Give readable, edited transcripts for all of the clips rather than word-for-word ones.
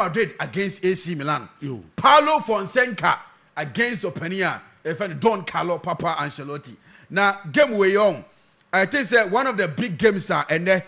Madrid against AC Milan. Paulo Fonseca against Openia. Don Carlo Papa Ancelotti. Now, game way on. I think one of the big games are and then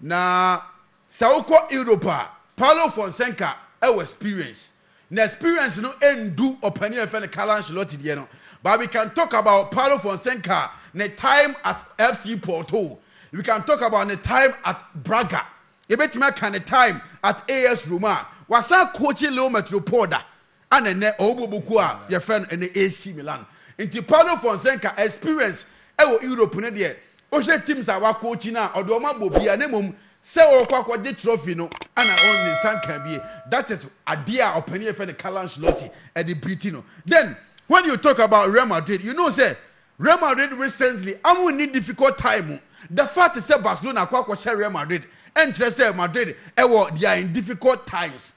now Sauko Europa. Paulo Fonseca experience. The experience no do Openia and Carlo Ancelotti. But we can talk about Paulo Fonseca the time at FC Porto. We can talk about the time at Braga. You bet me can the time at AS Roma. Was our coaching Lille Metropoda and then Obubukua, your friend in the AC Milan. Into Paulo Fonseca experience Europe in the Oshe teams are coaching now or do Bobia Nemum say or the trophy no and only San can be. That is a dear opinion for the Carlos Ancelotti and the Britino. Then when you talk about Real Madrid, you know say Real Madrid recently I will need difficult time. The fact is that Barcelona share Real Madrid and just say Madrid they are in difficult times.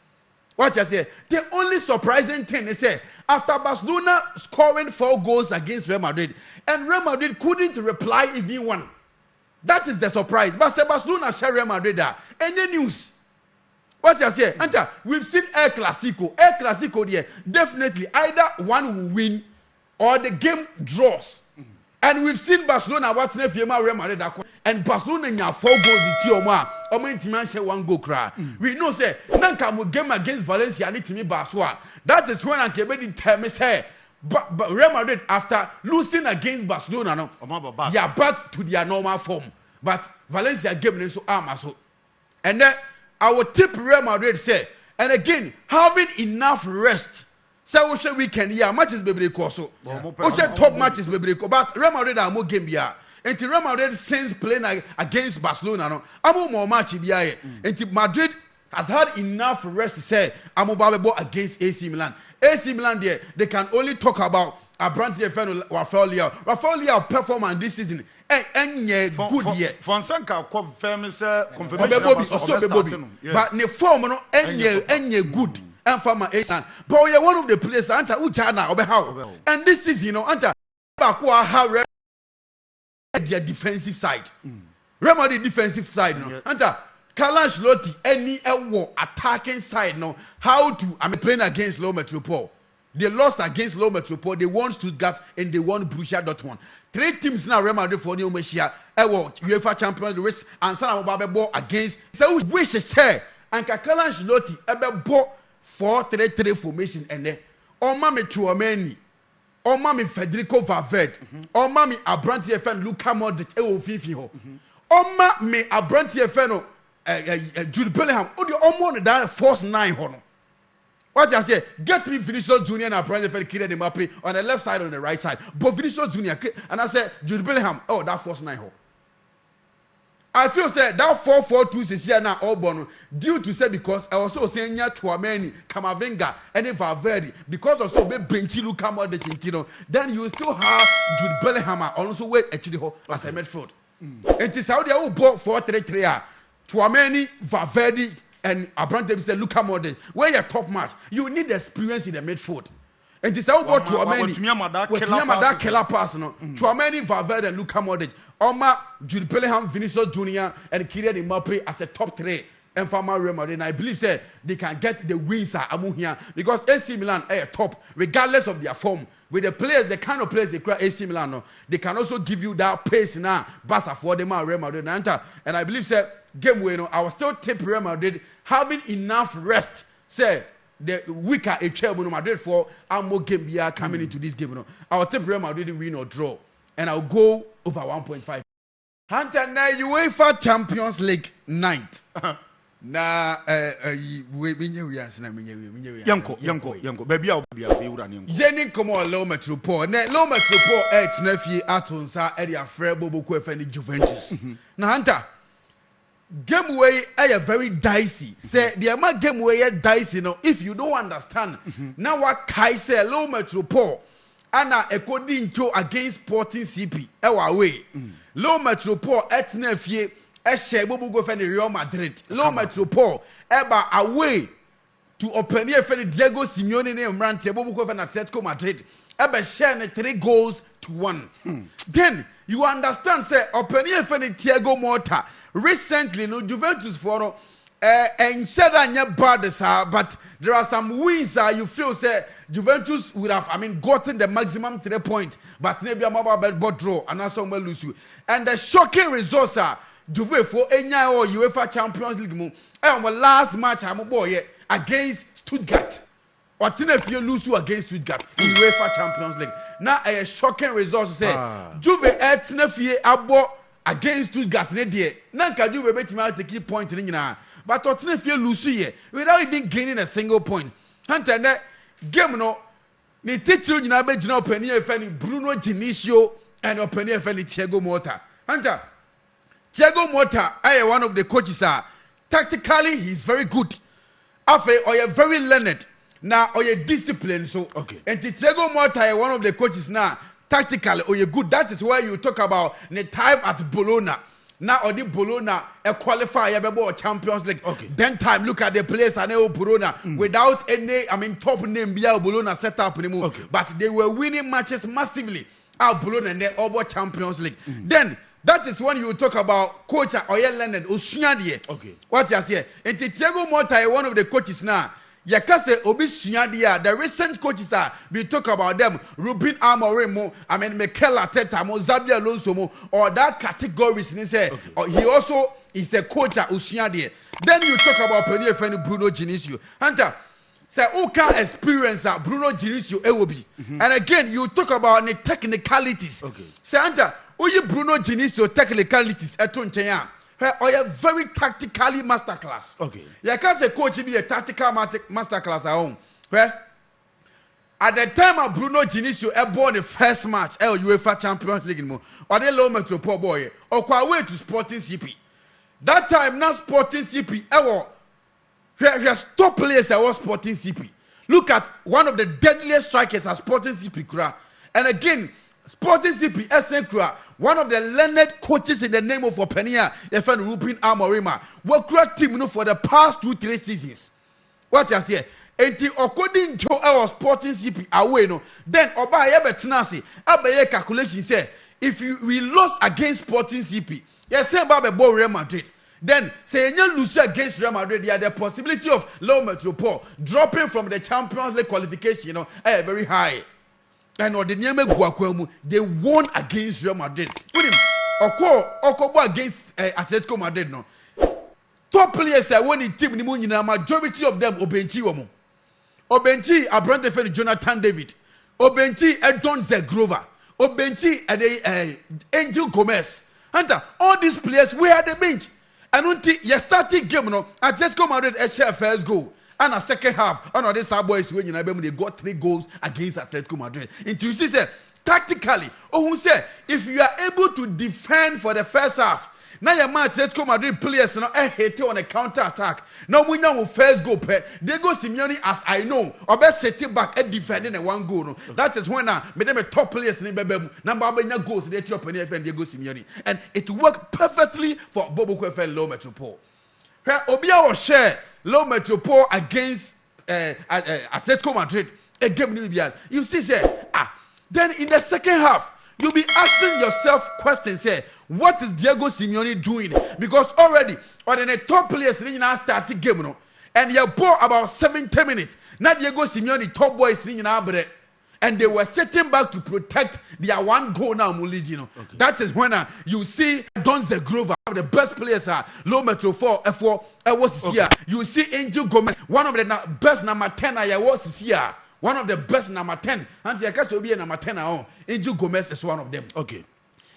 What you say? The only surprising thing is say after Barcelona scoring 4 goals against Real Madrid and Real Madrid couldn't reply even one. That is the surprise. But Barcelona share Real Madrid any news? What you say? Anta, we've seen El Clasico. El Clasico there definitely either one will win or the game draws. And we've seen Barcelona what's if you Real Madrid and Barcelona in 4 goals the Tioma or main share 1 goal cry. We know say nanka mo game against Valencia and to me Barcelona. That is when I can be tell me say but Real Madrid after losing against Barcelona no they are back to their normal form. But Valencia game so so. And then I would tip Real Madrid say and again having enough rest. So we weekend yeah matches bebre so. Top matches bebre but Real Madrid are more game bia. Enti Real Madrid since playing against Barcelona no amo more match bia. Enti Madrid has had enough rest to say amo babebo against AC Milan. AC Milan there they can only talk about Partey Ghana Rafael Leao performance this season. Good year. Fonseca confirm say confirmation. But the form no enye good. And from Asan, but we are one of the players anta uchana obehow. And this is anta bakwa have their defensive side. Remember the defensive side anta Carlos Ancelotti any attacking side no how to playing against Lille Metropole. They lost against Lille Metropole. They won Stuttgart and they won Borussia Dortmund. 3 teams now Real Madrid for New Messiah UEFA Champions League and some ball against so we wish share and Carlos Ancelotti ebe 4-3-3 formation and then Omami Chouameni, Omami Federico Valverde, Omami Abranti FN Luka Modric Fifi ho. Oma me Abranti FN Jude Bellingham. Odi Omo that force 9 ho. What I say? Get me Vinicius Junior and Abranti FN Kylian Mbappe on the left side on the right side. But Vinicius Junior and I said Jude Bellingham. Oh, that force 9 ho. I feel say that 4-4-2 is here now all born due to say because I also saying nya Chouameni, Camavinga, and Valverde because also be Benchy Luka Modric then you still have Jude Bellingham also wait actually as a midfield. It is how they all bought 4-3-3 Chouameni, Valverde, and Abrante say Luka Modric. Where your top match, you need experience in the midfield. And this how about Chouameni? What killer pass no? Chouameni, Valverde, and Luka Modric. Oma, Jude Bellingham, Vinicius Junior, and Kylian Mbappe as a top 3. And for Real Madrid, and I believe say they can get the wins among here because AC Milan are top regardless of their form. With the players, the kind of players they create AC Milan, no, they can also give you that pace now. Barca for them Real Madrid and I believe say game way no, I will still tip Real Madrid having enough rest. Say the weaker a chair Madrid for more game be coming into this game. No, I will tip Real Madrid win or draw, and I'll go over 1.5. Hunter na UEFA Champions League night. Na yanko baby Jenny come on Lille Metropole na Lille Metropole na fie atonsa e dia frɛ Boboko efani Juventus na Hunter game way are very dicey say the amount game way dicey no if you don't understand now what kai say Lille Metropole ana according to against Sporting CP ewa way Lille Metropole etna fie share Boboko efani Real Madrid Lille Metropole eba away to open here for Diego Simeone ne Mrante Boboko efani Atletico Madrid eba share 3 goals to 1 then you understand say open here for Thiago Motta recently no Juventus for and said bad, but there are some wins you feel say Juventus would have, gotten the maximum 3 points, but maybe a mobile draw and also lose you. And the shocking results are Juve for Enya or UEFA Champions League move. And our last match I'm boy against Stuttgart. Or if you lose you against Stuttgart in UEFA Champions League. Now a shocking result say Juve etnefie abo against Stuttgart ne die. Nanka Juve betima take key point ni nyina. But otnefie lose here without even gaining a single point. Hunter ne game no ni titiri nyina be gina opani efe ni Bruno Genesio and opani efe ni Thiago Motta. Hunter Thiago Motta is one of the coaches tactically he's very good. Afe or very learned. Now, or you discipline, so okay. And Thiago Motta is one of the coaches now. Tactically, or you good. That is why you talk about the time at Bologna. Now, or the Bologna a qualifier about Champions League. Okay. Then time look at the players and Bologna without any, top name Bia Bologna set up anymore. Okay. But they were winning matches massively. Out Bologna and they over Champions League. Then. That is when you talk about coach Oye Leonard Osunyadie. Okay. What you say? And Thiago Motta is one of the coaches now. Yakase Obi Sunyadie. The recent coaches we talk about them. Ruben Amorim, Mikel Arteta, Xabi Alonso, or that categories. He also is a coach at Osunyadie. Then you talk about Penny Feni Bruno Genesio. Hunter. Say who can experience Bruno Genesio Ewobi. And again, you talk about the technicalities. Okay. Say Hunter. Oye Bruno Genesio technicalities eto nchenya oye very tactically masterclass. Okay. You can say coach be a tactical masterclass at home. At the time of Bruno Genesio born the first match UEFA Champions League mo or the low metropole boy or kwa way to Sporting CP. That time now Sporting CP he top players was Sporting CP. Look at one of the deadliest strikers at Sporting CP kura. And again Sporting CP Esenkura, one of the learned coaches in the name of Openia, Efen Ruben Amorim, work team for the past 2-3 seasons. What you say? Enti according to our Sporting CP away no, then Oba Yebetinasi, Abaye calculation say if we lost against Sporting CP, yes, say about Real Madrid. Then say you lose against Real Madrid, there the possibility of low metropole dropping from the Champions League qualification, very high. And or the Niame they won against Real Madrid. Oko against Atletico Madrid no. Top players are winning team ni munyina majority of them Obenchi womo. Obenchi Abrante Feni Jonathan David. Obenchi Edon Zegrova. Obenchi Angel Gomez. Hunter, all these players were at the bench. And until you started game no Atletico Madrid share first goal. And a second half, and this boys when they got 3 goals against Atletico Madrid. Into you see, tactically, who say if you are able to defend for the first half, now your man Atletico Madrid players now hit on a counter attack. Now we know first goal, they go Simeone as I know, or best setting back and defending a 1 goal. No. That is when made them a top players in the number of goals they take up and they go Simeone, and it worked perfectly for Bobo Kwefel Low Metropole. Obia will share. Low metropole against Atletico Madrid a game in Libya. You still say then in the second half you'll be asking yourself questions. Say what is Diego Simeone doing? Because already on the top players now started game no, and you ball about 70 minutes. Now Diego Simeone top boys in Abre. And they were sitting back to protect their 1 goal now, Mulidi. Okay. That is when you see Don Zegrova, the best players are low metro 4, F4, was here. You see Angel Gomez, one of the best number 10, I was here. One of the best number 10. And I guess will be a number 10. Angel Gomez is one of them. Okay.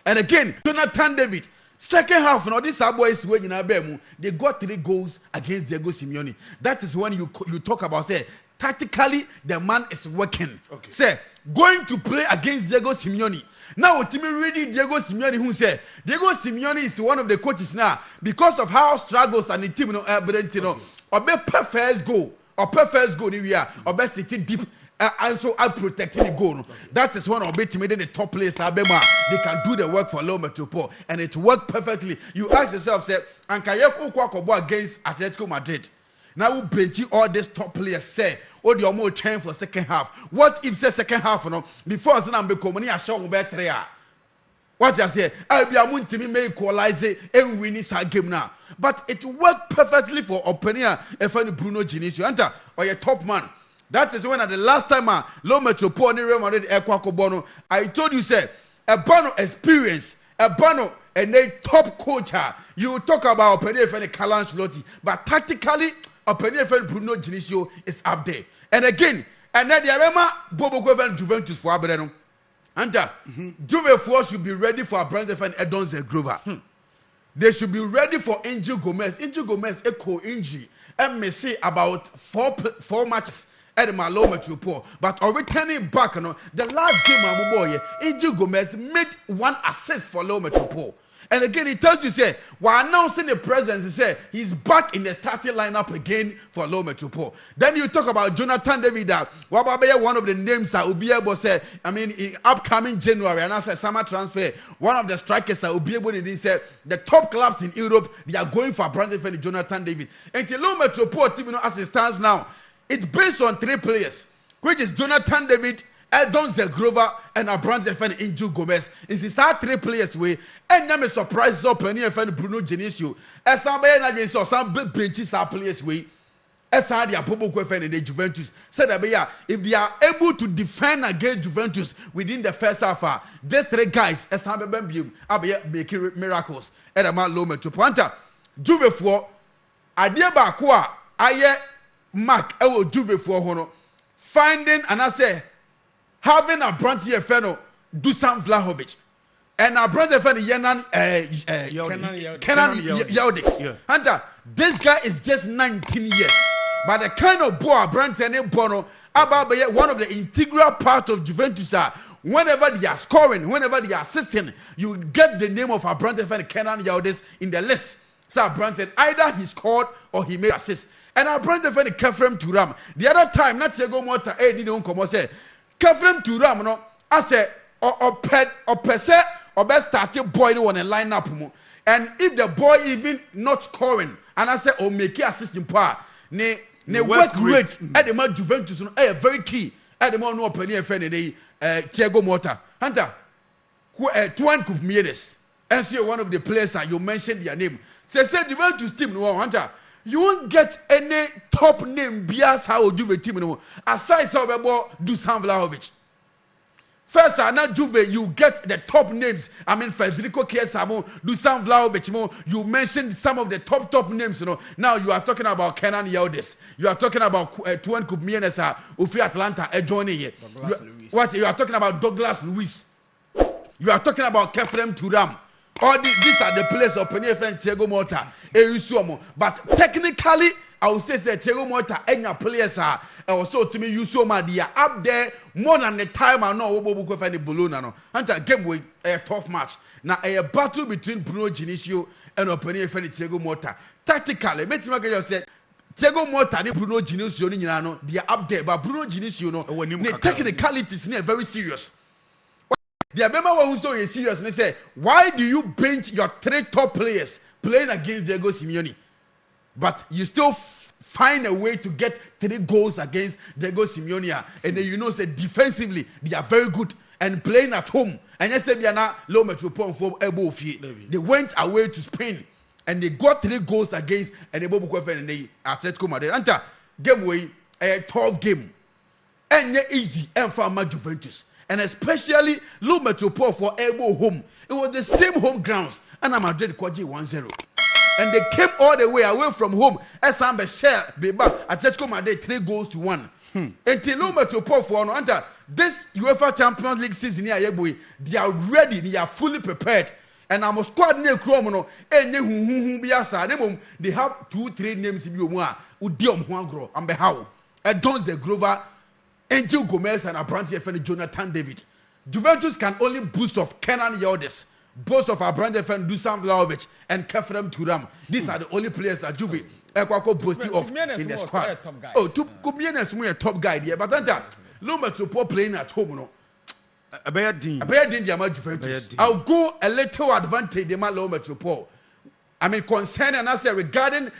And again, Jonathan David. Second half, now these boys when they got 3 goals against Diego Simeone. That is when you talk about say tactically the man is working. Okay. Say going to play against Diego Simeone. Now Timmy reading Diego Simeone who say Diego Simeone is one of the coaches now because of how struggles and the team or be first goal or best sitting deep. And so I'm protecting the goal. Okay. That is one of the top players. They can do the work for low metropole, and it worked perfectly. You ask yourself, say, and Kayako against Atletico Madrid. Now Benji all these top players say, oh, the more time for second half. What if say second half? No, before Zanam be coming, I show better. What you say? I be a Wontumi may equalize and win this game now. But it worked perfectly for Openia and Bruno Genesio. Enter or your top man. That is when at the last time Low Metropole Real Madrid Bono, I told you say a Bono experience, a Bono and a top coach. You talk about Openia and Carlo Ancelotti, but tactically Openia and Bruno Genesio is up there. And again, and then the Arema Bobo Govan Juventus for Abreno. Anta, Juve should be ready for a brand defense Edon Zegrova. They should be ready for Angel Gomez. Angel Gomez echo injury. And may say about four matches at the Malo Metropole. But returning back, the last game Angel Gomez made 1 assist for Low Metropole. And again, he tells you, say, while announcing the presence, he said he's back in the starting lineup again for Low Metropole. Then you talk about Jonathan David, one of the names that will be able to say, in upcoming January, and I said summer transfer, one of the strikers that will be able to say the top clubs in Europe, they are going for brand defender Jonathan David. And the Low Metropole team, as it stands now, it's based on 3 players, which is Jonathan David, Edon Zegrova and a brand defender Angel Gomez. It's start 3 players way. And then surprise up any defender Bruno Genesio. As somebody na saw some big benches are players way. As I the Apobo defender the Juventus said that if they are able to defend against Juventus within the first half, these 3 guys as I making miracles. And a man low to Panta Juve for idea bakwa aye mark ewo Juve for hono finding and I say having a brand here fellow Dusan Vlahovic and a brand fellow Kenan Yildiz. Hunter, this guy is just 19 years, but the kind of boy brand and Bono about one of the integral part of Juventus. Whenever they are scoring, whenever they are assisting, you get the name of a brand fellow Kenan Yildiz in the list. So Brandon either he scored or he made assist. And our brand fellow Kefrem Turam. The other time, not to go more to didn't come say. Kefrem Turam, no, I say, or best started boy on a lineup. And if the boy even not scoring, and I say, or make assisting power, ne work rate at the man Juventus, very key at the man no opening friend, Thiago Motta. Hunter, Tuan Kupmiedes, and see one of the players that you mentioned their name. Say, Juventus team, no, Hunter. You won't get any top name bias how Juve team no aside Dusan Vlahovic. First, not Juve, you get the top names. Federico Chiesa, Dusan Vlahovic. You mentioned some of the top names. Now you are talking about Kenan Yildiz. You are talking about Tuan Kupmienes, Ufi Atlanta, joining here. You are talking about Douglas Luiz. You are talking about Kefrem Turam. All these are the players of Penny friend Thiago Motta. But technically, I would say that Thiago Motta and your players are also to me Usoma. They are up there more than the time I know what we find in Bologna. And a game with a tough match. Now a battle between Bruno Genesio and Penny friend Thiago Motta. Tactically, make you say Thiago Motta and Bruno Genesio, they are up there, but Bruno Genesio, the technicalities are very serious. The Abema who's doing serious and they say, why do you bench your 3 top players playing against Diego Simeone? But you still find a way to get 3 goals against Diego Simeone. And then say defensively, they are very good and playing at home. And yes, they are not Low Metropole for Ebo. They went away to Spain and they got 3 goals against and Ebo and they Atletico Madrid. Anta game way a tough game. And easy and for Juventus. And especially Low Metropole for Ebo home. It was the same home grounds. And Madrid Kwaji 1-0. And they came all the way away from home. Esambe share Beba Atletico Madrid 3-1. Until Low Metropole for under this UEFA Champions League season here, they are ready, they are fully prepared. And I'm a squad near Cromono. They have 2-3 names in Yoma. Udiom Huangro and Behau. And Don Zegrova. Angel Gomez and Abrantes friend Jonathan David. Juventus can only boost of Kenan Yildiz, boast of Abrantes friend Dusan Vlahovic and Kefrem Turam. These are the only players that Juve boasting of in the squad. Kupmienes is a top guy here, but Low Metropole playing at home. A bad team, Juventus. I'll go a little advantage the Low Metropole. Concerned and I say regarding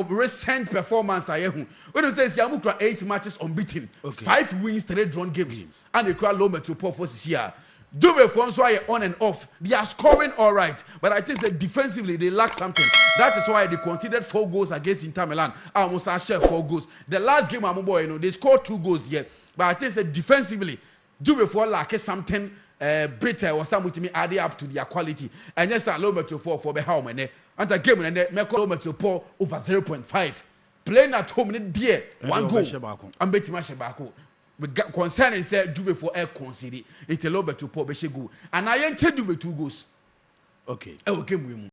recent performance. When you say Siamukra 8 matches unbeaten, 5 wins, 3 drawn games, and they cry Low Metropole for this year. Juve for so on and off. They are scoring all right, but I think that defensively they lack something. That is why they conceded 4 goals against Inter Milan. Almost share 4 goals. The last game, they scored 2 goals here, but I think that defensively, Juve for lack something better or something to me add up to their quality. And yes, low metro 4 for the home and the game and the low metro 4 over 0.5. Playing at home, dear 1 goal. I'm betting my Shabako. With concerning say Juve for air concede into low better poor Beshego. And I ain't Juve 2 goals. Okay. I will game with